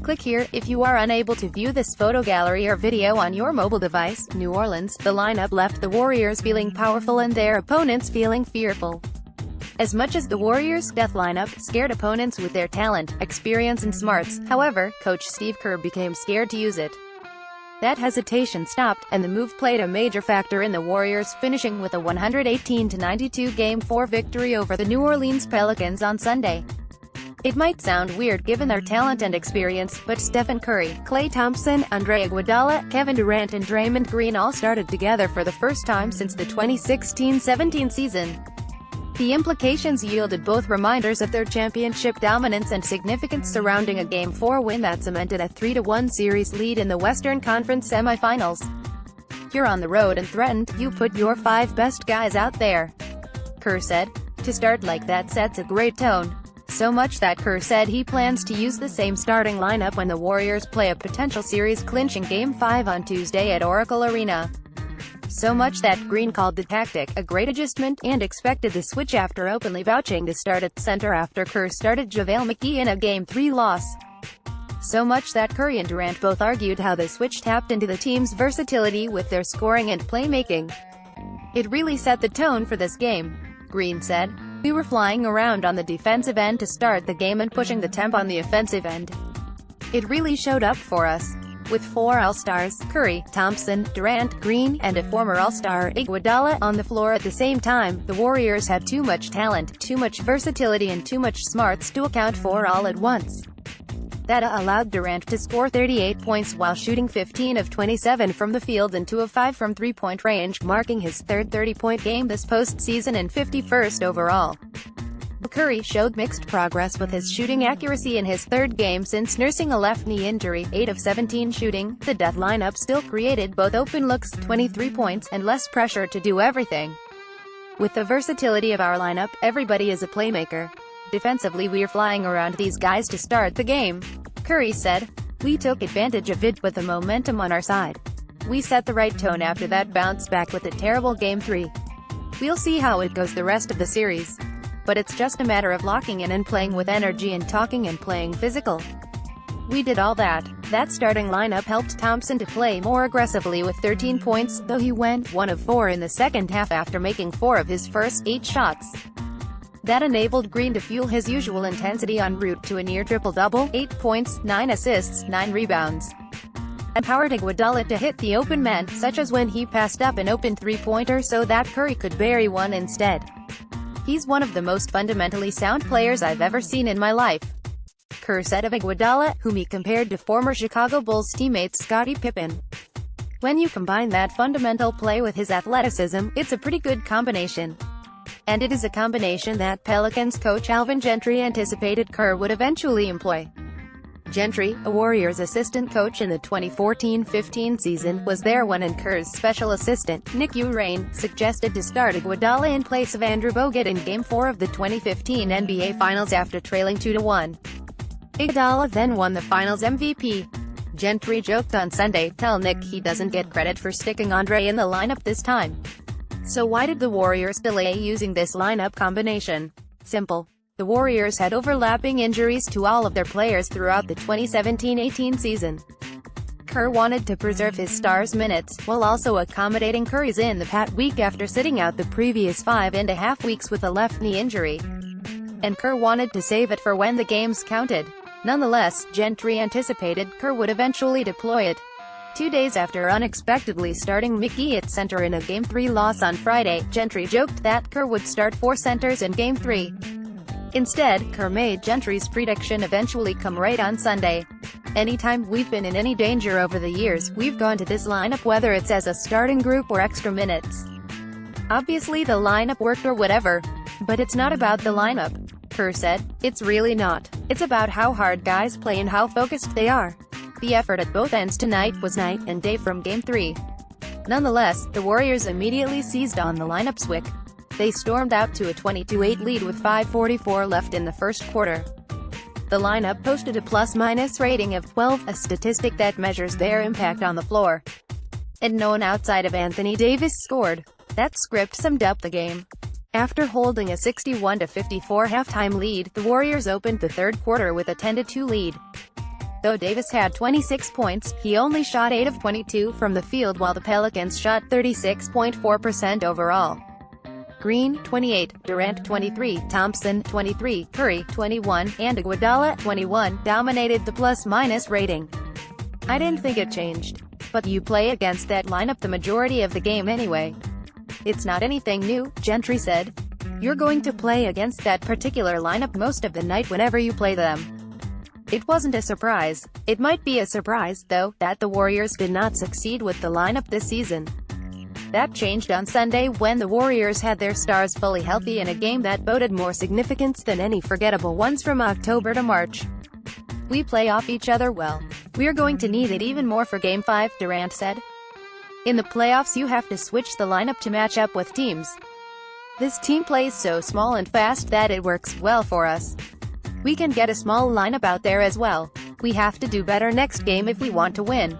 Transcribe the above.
Click here if you are unable to view this photo gallery or video on your mobile device. New Orleans, the lineup left the Warriors feeling powerful and their opponents feeling fearful. As much as the Warriors' death lineup scared opponents with their talent, experience and smarts, however, coach Steve Kerr became scared to use it. That hesitation stopped, and the move played a major factor in the Warriors finishing with a 118-92 Game 4 victory over the New Orleans Pelicans on Sunday. It might sound weird given their talent and experience, but Stephen Curry, Klay Thompson, Andre Iguodala, Kevin Durant and Draymond Green all started together for the first time since the 2016-17 season. The implications yielded both reminders of their championship dominance and significance surrounding a Game 4 win that cemented a 3-1 series lead in the Western Conference semifinals. "You're on the road and threatened, you put your 5 best guys out there," Kerr said. "To start like that sets a great tone." So much that Kerr said he plans to use the same starting lineup when the Warriors play a potential series-clinching Game 5 on Tuesday at Oracle Arena. So much that Green called the tactic a great adjustment, and expected the switch after openly vouching to start at center after Kerr started JaVale McGee in a Game 3 loss. So much that Curry and Durant both argued how the switch tapped into the team's versatility with their scoring and playmaking. "It really set the tone for this game," Green said. "We were flying around on the defensive end to start the game and pushing the temp on the offensive end. It really showed up for us." With 4 All-Stars, Curry, Thompson, Durant, Green, and a former All-Star, Iguodala, on the floor at the same time, the Warriors had too much talent, too much versatility and too much smarts to account for all at once. That allowed Durant to score 38 points while shooting 15 of 27 from the field and 2 of 5 from three-point range, marking his third 30-point game this postseason and 51st overall. Curry showed mixed progress with his shooting accuracy in his third game since nursing a left knee injury, 8 of 17 shooting. The death lineup still created both open looks, 23 points, and less pressure to do everything. "With the versatility of our lineup, everybody is a playmaker. Defensively we're flying around these guys to start the game," Curry said. "We took advantage of it with the momentum on our side. We set the right tone after that bounce back with a terrible Game 3. We'll see how it goes the rest of the series. But it's just a matter of locking in and playing with energy and talking and playing physical. We did all that." That starting lineup helped Thompson to play more aggressively with 13 points, though he went 1 of 4 in the second half after making 4 of his first 8 shots. That enabled Green to fuel his usual intensity en route to a near triple-double, 8 points, 9 assists, 9 rebounds. Empowered Iguodala to hit the open man, such as when he passed up an open three-pointer so that Curry could bury one instead. "He's one of the most fundamentally sound players I've ever seen in my life," Kerr said of Iguodala, whom he compared to former Chicago Bulls teammate Scottie Pippen. "When you combine that fundamental play with his athleticism, it's a pretty good combination. And it is a combination that Pelicans coach Alvin Gentry anticipated Kerr would eventually employ." Gentry, a Warriors assistant coach in the 2014-15 season, was there when Kerr's special assistant, Nick Urain, suggested to start Iguodala in place of Andrew Bogut in Game 4 of the 2015 NBA Finals after trailing 2-1. Iguodala then won the Finals MVP. Gentry joked on Sunday, "Tell Nick he doesn't get credit for sticking Andre in the lineup this time." So why did the Warriors delay using this lineup combination? Simple. The Warriors had overlapping injuries to all of their players throughout the 2017-18 season. Kerr wanted to preserve his stars' minutes, while also accommodating Curry's in-the-pat week after sitting out the previous 5.5 weeks with a left knee injury. And Kerr wanted to save it for when the games counted. Nonetheless, Gentry anticipated Kerr would eventually deploy it. 2 days after unexpectedly starting McGee at center in a Game 3 loss on Friday, Gentry joked that Kerr would start 4 centers in Game 3. Instead, Kerr made Gentry's prediction eventually come right on Sunday. "Anytime we've been in any danger over the years, we've gone to this lineup whether it's as a starting group or extra minutes. Obviously the lineup worked or whatever. But it's not about the lineup," Kerr said. "It's really not. It's about how hard guys play and how focused they are. The effort at both ends tonight was night and day from Game 3. Nonetheless, the Warriors immediately seized on the lineup switch. They stormed out to a 22-8 lead with 5:44 left in the first quarter. The lineup posted a plus-minus rating of 12, a statistic that measures their impact on the floor. And no one outside of Anthony Davis scored. That script summed up the game. After holding a 61-54 halftime lead, the Warriors opened the third quarter with a 10-2 lead. Though Davis had 26 points, he only shot 8 of 22 from the field while the Pelicans shot 36.4% overall. Green, 28, Durant, 23, Thompson, 23, Curry, 21, and Iguodala, 21, dominated the plus-minus rating. I didn't think it changed. But you play against that lineup the majority of the game anyway. It's not anything new, Gentry said. You're going to play against that particular lineup most of the night whenever you play them. It wasn't a surprise. It might be a surprise, though, that the Warriors did not succeed with the lineup this season. That changed on Sunday when the Warriors had their stars fully healthy in a game that boded more significance than any forgettable ones from October to March. We play off each other well. We're going to need it even more for Game 5, Durant said. In the playoffs you have to switch the lineup to match up with teams. This team plays so small and fast that it works well for us. We can get a small lineup out there as well. We have to do better next game if we want to win.